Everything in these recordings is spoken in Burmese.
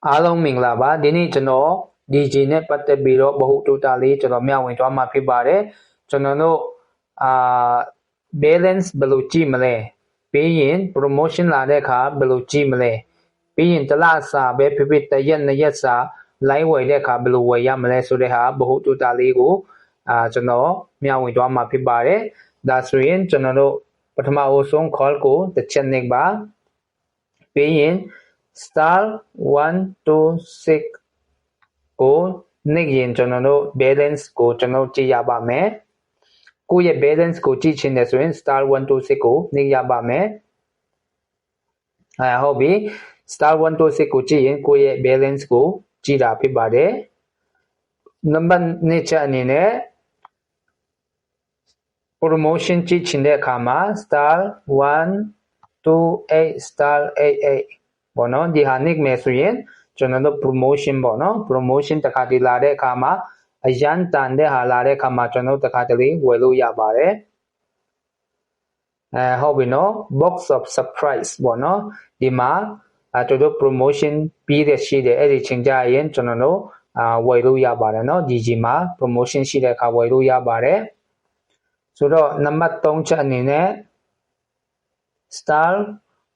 အားလုံးမင်္ဂလာပါဒီနေ့ကျွန်တော် DG နဲ့ပတ်သက်ပြီးတော့ဗဟုသုတလေးကျွန်တော်မျှဝေသွားမှာဖြစ်ပါတယ်ကျွန်တော်တို့balance ဘယ်လိုကြည့်မလဲပြီးရင် promotion လာတဲ့အခါဘယ်လိုကြည့်မလဲပြီးရင်တစ်လစာပဲဖြစ်ဖြစ်တစ်ရက်နှစ်ရက်စာ live ဝယ်တဲ့အခါဘယ်လိုဝယ်ရမလဲဆိုတဲ့ဟာဗဟုသုတလေးကိုကျွန်တော်မျှဝေသွားမှာဖြစ်ပါတယ်ဒါဆိုရင်ကျွန်တော်တို့ပထမအဆုံး call ကိုတစ်ချက်နေပါပြီးရင်star 126ကိုနေ့ရင်ကျွန်တော်တို့ balance ကိုကျွန်တော်ကြည့်ရပါမယ်ကိုယ့်ရဲ့ balance ကိုကြည့်ချင်တယ်ဆိုရင် star 126ကိုနေ့ရပါမယ်ဟုတ်ပြီ star 126ကိုကြည့်ရင်ကိုယ့်ရဲ့ balance ကိုကြည့်တာဖြစ်ပါတယ်နံပါတ်2ချက်အနေနဲ့ promotion ကြည့်ချင်တဲ့အခါမှာ star 128 star 88ဘောနော်ဒီဟာနိကမယ်ဆိုရင်ကျွန်တော်တို့ promotion ပေါ့နော် promotion တစ်ခါတည်းလာတဲ့အခါမှာအရန်တန်တဲ့ဟာလာတဲ့အခါမှာကျွန်တော်တို့တစ်ခါတည်းဝယ်လို့ရပါတယ်ဟုတ်ပြီနော် box of surprise ပေါ့နော်ဒီမှာကျွန်တော်တို့ promotion ပြီးတဲ့ရှိတယ်အဲ့ဒီချိန်ကြရင်ကျွန်တော်တို့ဝယ်လို့ရပါတယ်နော် DG မှာ promotion ရှိတဲ့အခါဝယ်လို့ရပါတယ်ဆိုတော့နံပါတ်3ချက်အနေနဲ့ star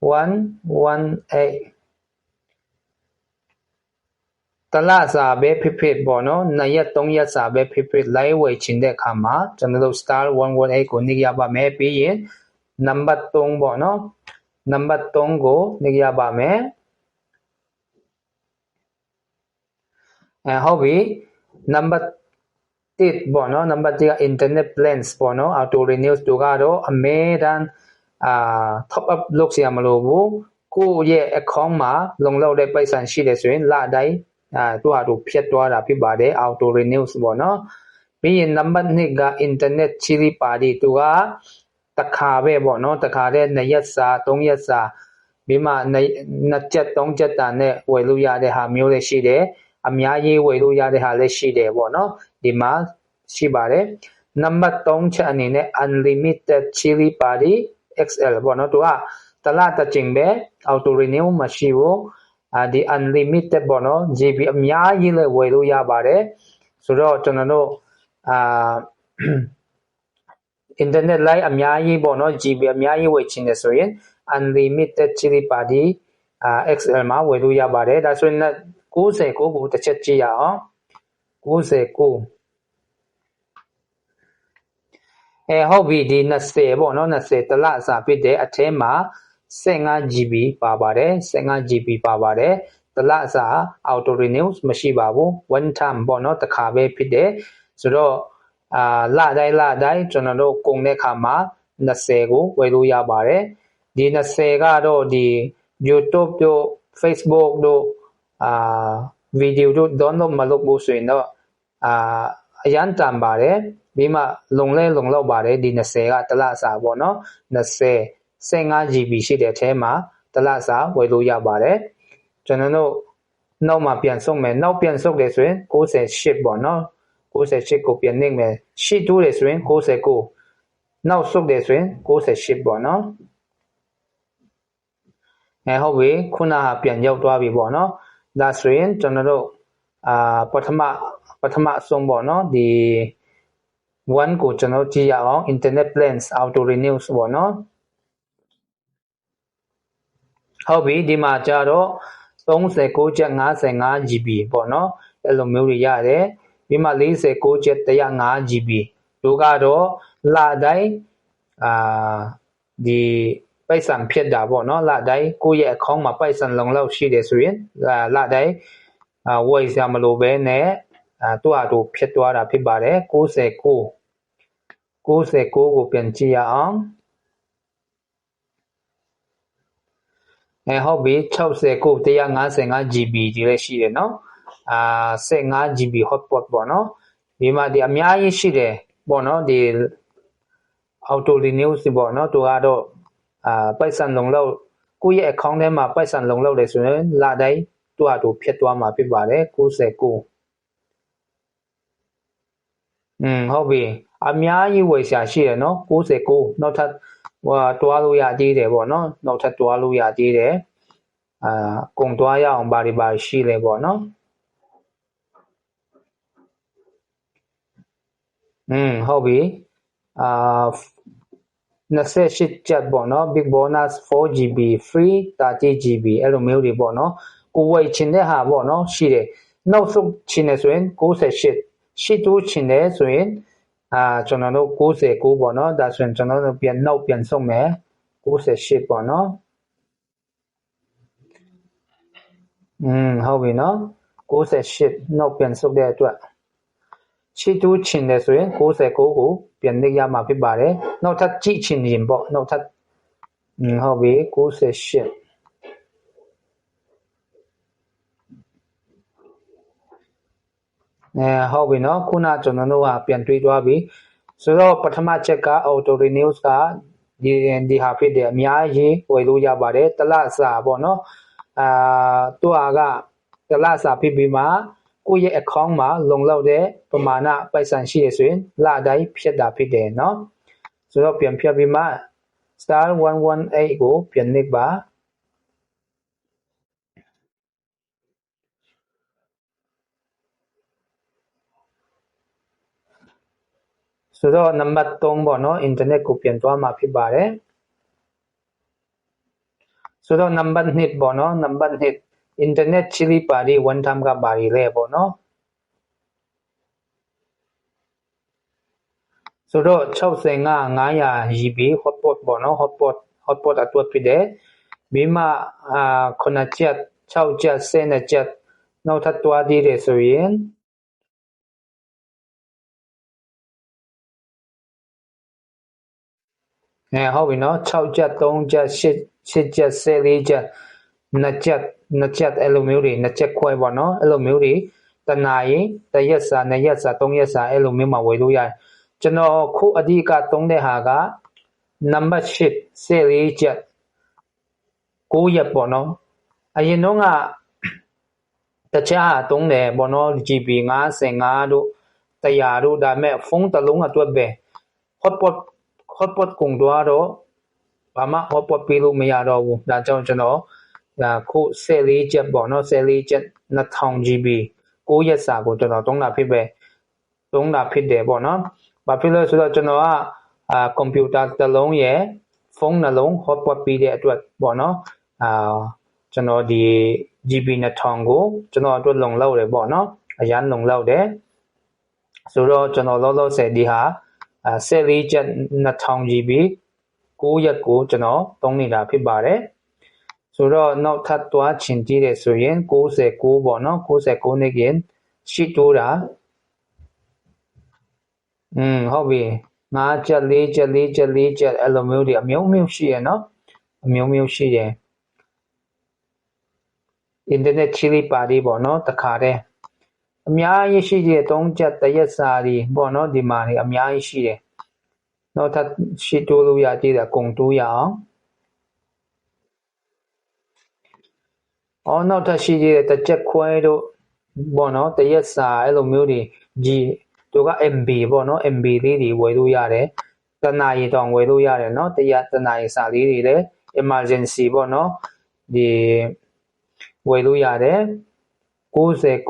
118တလစာပဲဖြစ်ဖြစ်ပေါ့နော်2ရက်3ရက်စာပဲဖြစ်ဖြစ် live ဝယ်ချင်တဲ့အခါမှာကျွန်တော်တို့ star 118ကိုနှိပ်ရပါမယ်ပြီးရင်နံပါတ်3ပေါ့နော်နံပါတ်3ကိုနှိပ်ရပါမယ်ဟုတ်ပြီနံပါတ်1ပေါ့နော်နံပါတ်1က internet plans ပေါ့နော် auto renew တို့ကတော့အမြဲတမ်းtop up လုပ်စရာမလိုဘူးကိုယ့်ရဲ့ account မှာလုံလောက်တဲ့ပိုက်ဆံရှိတယ်ဆိုရင်လတိုင်းသူ့ဟာသူဖြတ်သွားတာဖြစ်ပါတယ် auto renew ပေါ့နော်ပြီးရင်နံပါတ်2က internet chili party သူကတခါပဲပေါ့နော်တခါတည်း2ရက်စာ3ရက်စာပြီးမှ2ချက်3ချက်တာနဲ့ဝယ်လို့ရတဲ့ဟာမျိုးလည်းရှိတယ်အများကြီးဝယ်လို့ရတဲ့ဟာလည်းရှိတယ်ပေါ့နော်ဒီမှာရှိပါတယ်နံပါတ်3ချက်အနေနဲ့ unlimited chili party XL ပေါ့နော်သူကတလတစ်ချိန်ပဲ auto renew မရှိဘူးဒီ unlimited ပေါ့နော် GB အများကြီးလည်းဝယ်လို့ရပါတယ်ဆိုတော့ကျွန်တော်တို့internet line အများကြီးပေါ့နော် GB အများကြီးဝယ်ချင်တယ်ဆိုရင် unlimited chili party XL မှာဝယ်လို့ရပါတယ်ဒါဆိုရင်99ကိုတစ်ချက်ကြည့်ရအောင်99ဟုတ်ပြီဒီ20ပေါ့နော်20တလအစာဖြစ်တဲ့အထဲမှာ15GB ပါပါတယ်15GB ပါပါတယ်တလအစာ auto renew မရှိပါဘူး one time ပေါ့နော်တစ်ခါပဲဖြစ်တယ်ဆိုတော့လတိုင်းကျွန်တော်တို့ကုန်တဲ့အခါမှာ20ကိုဝယ်လို့ရပါတယ်ဒီ20ကတော့ဒီ YouTube တို့ Facebook တို့ဗီဒီယိုတို့ download မလုပ်ဘူးဆိုရင်တော့အရန်တန်ပါတယ်ပြီးမှလုံလောက်ပါတယ်ဒီ20ကတလစာပေါ့နော်15GB ရှိတဲ့အထဲမှာတလစာဝယ်လို့ရပါတယ်ကျွန်တော်တို့နောက်မှပြန်ဆုပ်မယ်နောက်ပြန်ဆုပ်တယ်ဆိုရင်98ပေါ့နော်98ကိုပြန်နှိမ့်မယ်ရှိတိုးတယ်ဆိုရင်99နောက်ဆုပ်တယ်ဆိုရင်98ပေါ့နော်ဟုတ်ပြီခုနကပြန်ရောက်သွားပြီပေါ့နော်ဒါဆိုရင်ကျွန်တော်တို့ပထမအဆုံးပေါ့နော်ဒီ1ကိုကျွန်တော်ကြည့်ရအောင် internet plans auto renew ပေါ့နော်ဟုတ်ပြီဒီမှာကြတော့39ချက် 55GB ပေါ့နော်အဲ့လိုမျိုးတွေရတယ်ပြီးမှ49ချက် 105GB တို့ကတော့လတိုင်းဒီပိုက်ဆံဖြစ်တာပေါ့နော်လတိုင်းကိုယ့်ရဲ့ account မှာပိုက်ဆံလုံလောက်ရှိတယ်ဆိုရင်လတိုင်းဝယ်စရာမလိုဘဲနဲ့သူ့ဟာသူဖြစ်သွားတာဖြစ်ပါတယ်99ကိုပြန်ကြည့်ရအောင်ဟုတ်ပြီ69 155GB ဒီလည်းရှိတယ်နော်15GB hotspot ပေါ့နော်ဒီမှာဒီအများကြီးရှိတယ်ပေါ့နော်ဒီ auto renew ပေါ့နော်သူကတော့ပိုက်ဆံလုံလောက်ကိုယ့်ရဲ့ account ထဲမှာပိုက်ဆံလုံလောက်တယ်ဆိုရင်လတိုင်းသူ့ဟာသူဖြစ်သွားမှာဖြစ်ပါတယ်99ဟုတ်ပြီအများကြီးဝယ်ရှာရှိတယ်နော်99နောက်ထပ်တွားလို့ရသေးတယ်ပေါ့နော်နောက်ထပ်တွားလို့ရသေးတယ် ကုန်သွားရအောင်ဘာတွေရှိလဲပေါ့နော်ဟုတ်ပြီ28ကျပ်ပေါ့နော် big bonus 4GB free 30GB အဲ့လိုမျိုးတွေပေါ့နော်ကိုဝယ်ချင်တဲ့ဟာပေါ့နော်ရှိတယ်နောက်ဆုံးချင်တယ်ဆိုရင်98ရှိတိုးချင်တယ်ဆိုရင်ကျွန်တော်တို့99ပေါ့နော်ဒါဆိုရင်ကျွန်တော်တို့ပြန်ဆုံးမယ်98ပေါ့နော်ဟုတ်ပြီနော်98နောက်ပြန်ဆုပ်တဲ့အတွက်ရှိတိုးချင်တယ်ဆိုရင်99ကိုပြန်နှိပ်ရမှာဖြစ်ပါတယ်နောက်ထပ်ကြည့်ချင်ရင်ပေါ့နောက်ထပ်ဟုတ်ပြီ98ဟုတ်ပြီနော်ခုနကျွန်တော်တို့ကပြန်တွေးသွားပြီဆိုတော့ပထမချက်က auto renews ကဒီဟာဖြစ်တယ်အများကြီးဝယ်လို့ရပါတယ်တလစာပေါ့နော်သူကတလစာဖြစ်ပြီးမှကိုယ့်ရဲ့ account မှာလုံလောက်တဲ့ပမာဏပိုက်ဆံရှိရဆိုရင်လတိုင်းဖြတ်တာဖြစ်တယ်နော်ဆိုတော့ပြန်ဖြတ်ပြီးမှ star 118ကိုပြန်နှိပ်ပါဆိုတော့နံပါတ်3ပေါ့နော် internet ကိုပြန်သွားမှာဖြစ်ပါတယ်ဆိုတော့နံပါတ်2ပေါ့နော်နံပါတ်2 internet chili party one time ကပါရီလဲပေါ့နော်ဆိုတော့65 GB hotspot ပေါ့နော် hotspot အတွက်ဖြစ်တယ်ပြီးမှ9ချက်6ချက်12ချက်နောက်ထပ်တွားသေးတယ်ဆိုရင်ဟုတ်ပြီနော်6ချက်3ချက်8ချက်14ချက်2ချက်အဲ့လိုမျိုးတွေ2ချက်ခွဲပေါ့နော်အဲ့လိုမျိုးတွေတနာရီတရက်စာ2ရက်စာ3ရက်စာအဲ့လိုမျိုးမှာဝယ်လို့ရတယ်ကျွန်တော်ခုအဓိကသုံးတဲ့ဟာကနံပါတ်8 14ချက်9ရက်ပေါ့နော်အရင်တော့ကတခြားသုံးတယ်ပေါ့နော် GB 55တို့100တို့ဒါပေမဲ့ဖုန်းတစ်လုံးအတွက်ပဲ hotspot ကုန်သွားတော့ဘာမှ hotspot ပေးလို့မရတော့ဘူးဒါကြောင့်ကျွန်တော်ခု14ချက်ပေါ့နော်14ချက်2000 GB 9ရက်စာကိုကျွန်တော်သုံးတာဖြစ်တယ်ပေါ့နော်ဘာဖြစ်လို့ဆိုတော့ကျွန်တော်ကကွန်ပျူတာတစ်လုံးရယ်ဖုန်းနှလုံး hotspot ပေးတဲ့အတွက်ပေါ့နော်ကျွန်တော်ဒီ GB 2000ကိုကျွန်တော်အတွက်လုံလောက်တယ်ပေါ့နော်အရန်လုံလောက်တယ်ဆိုတော့ကျွန်တော်လောဆယ်ဒီဟာ14ချက်2000 GB 9ရက်ကိုကျွန်တော်သုံးနေတာဖြစ်ပါတယ်ဆိုတော့နောက်ထပ်တွားချင်ကြည့်တယ်ဆိုရင်69ပေါ့နော်69နဲ့ရင်ရှိတိုးတာဟုတ်ပြီ5ချက်4ချက်4ချက်4ချက်အဲ့လိုမျိုးတွေအမျိုးမျိုးရှိရနော်အမျိုးမျိုးရှိတယ် internet chili party ပေါ့နော်တခါတည်းအများကြီးရှိတယ်3ချက်တရက်စာတွေပေါ့နော်ဒီမှာနေအများကြီးရှိတယ်နောက်ထပ်ရှိတိုးလို့ရသေးတယ်ကုန်တိုးရအောင်နောက်ထပ်ရှိသေးတယ်တစ်ချက်ခွဲတို့ပေါ့နော်တရက်စာအဲ့လိုမျိုးတွေသူက MB ပေါ့နော် MB လေးတွေဝယ်လို့ရတယ်တနာရီတောင်ဝယ်လို့ရတယ်နော်တနာရီစာလေးတွေလည်း emergency ပေါ့နော်ဒီဝယ်လို့ရတယ်99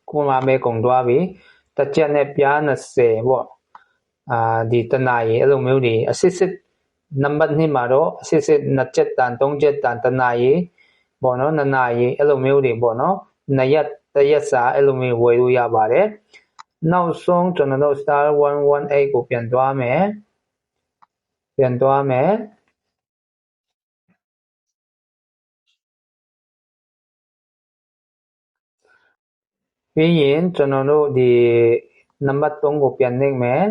ခုမှပဲကုန်သွားပြီတစ်ချက်နဲ့ပြား20ပေါ့ဒီတနာရီအဲ့လိုမျိုးတွေအစစ်နံပါတ်2မှာတော့အစစ်2ချက်တန်3ချက်တန်တနာရီပေါ့နော်2နာရီအဲ့လိုမျိုးတွေပေါ့နော်2ရက်တရက်စာအဲ့လိုမျိုးဝယ်လို့ရပါတယ်နောက်ဆုံးကျွန်တော်တို့ star 118ကိုပြန်သွားမယ်ပြီးရင်ကျွန်တော်တို့ဒီနံပါတ်3ကိုပြန်နှိပ်မယ်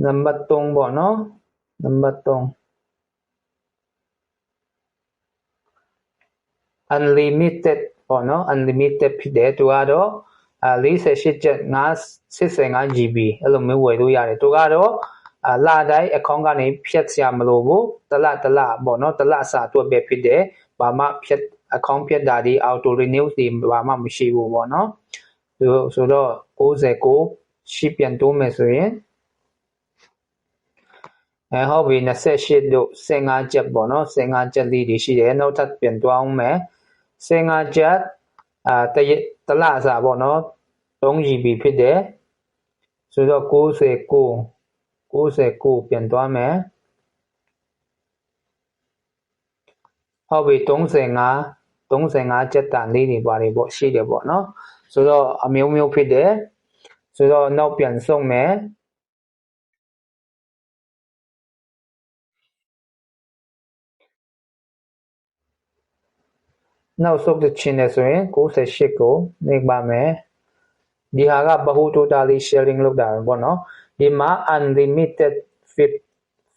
နံပါတ်3ပေါ့နော်နံပါတ်3 unlimited ပေါ့နော် unlimited ဖြစ်တယ်သူကတော့48ချက်65 GB အဲ့လိုမျိုးဝယ်လို့ရတယ်သူကတော့လတိုင်း account ကနေဖြတ်စရာမလိုဘူးတလပေါ့နော်တလစာအတွက်ပဲဖြစ်တယ်ဘာမှaccount ဖြတ်တာဒီ auto renew တွေဘာမှမရှိဘူးပေါ့နော်ဆိုတော့ ရှိပြန်တိုးမယ်ဆိုရင်ဟုတ်ပြီ28တို့15ချက်ပေါ့နော်15ချက်လေးတွေရှိတယ်နောက်ထပ်ပြန်တွားအောင်မယ်15ချက်တလစာပေါ့နော်3 GB ဖြစ်တယ်ဆိုတော့99ပြန်တွားမယ်ဟုတ်ပြီ35ချက်တန်လေးတွေပါတယ်ပေါ့ရှိတယ်ပေါ့နော်ဆိုတော့အမျိုးဖြစ်တယ်ဆိုတော့နောက်ပြန်ဆုံးမယ်နောက်ဆုံးတစ်ချင်းနဲ့ဆိုရင်98ကိုနှိပ်ပါမယ်ဒီဟာက Bahu totally sharing လုပ်တာပေါ့နော်ဒီမှာ unlimited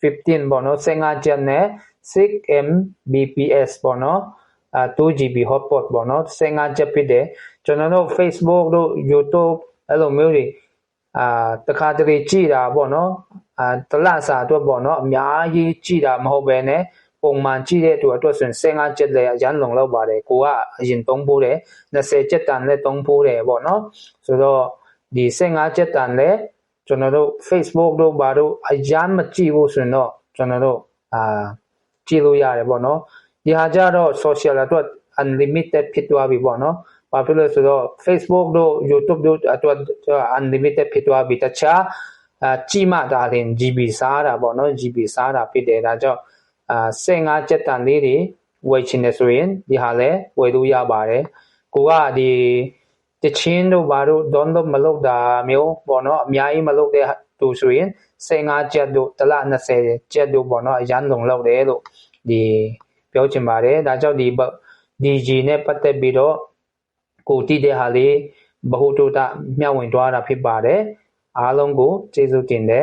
15ပေါ့နော်15ချက်နဲ့ 6 Mbps ပေါ့နော်2 GB hotspot ပေါ့နော်15ချက်ဖြစ်တယ်ကျွန်တော်တို့ Facebook တို့ YouTube အဲ့လိုမျိုးတွေတခါတလေကြည့်တာပေါ့နော်တလစာအတွက်ပေါ့နော်အများကြီးကြည့်တာမဟုတ်ဘဲနဲ့ပုံမှန်ကြည့်တဲ့အတွက်ဆိုရင်15ချက်လည်းအရန်လုံလောက်ပါတယ်ကိုကအရင်သုံးဖို့တယ်20ချက်တန်လည်းသုံးဖို့တယ်ပေါ့နော်ဆိုတော့ဒီ15ချက်တန်လည်းကျွန်တော်တို့ Facebook တို့ဘာတို့အရန်မကြည့်ဘူးဆိုရင်တော့ကျွန်တော်တို့ကြည့်လို့ရတယ်ပေါ့နော်ဒီဟာကြတော့ social အတွက် unlimited ဖြစ်သွားပြီပေါ့နော်ဘာဖြစ်လို့ဆိုတော့ Facebook တို့ YouTube တို့အတွက် unlimited ဖြစ်သွားပြီတခြားကြည့်မှဒါရင် GB စားတာပေါ့နော် GB စားတာဖြစ်တယ်ဒါကြောင့်15ချက်တန်လေးတွေဝယ်ချင်တယ်ဆိုရင်ဒီဟာလည်းဝယ်လို့ရပါတယ်ကိုကဒီတချင်းတို့ဘာတို့ download မလုပ်တာမျိုးပေါ့နော်အများကြီးမလုပ်တဲ့သူဆိုရင်15ချက်တို့တစ်လ20ချက်တို့ပေါ့နော်အရန်လုံလောက်တယ်လို့ဒီပြောချင်ပါတယ်ဒါကြောင့်ဒီ DG နဲ့ပတ်သက်ပြီးတော့ကိုတည်တဲ့ဟာလေးBahu Tota မျှဝေသွားတာဖြစ်ပါတယ်အားလုံးကိုကျေးဇူးတင်တယ်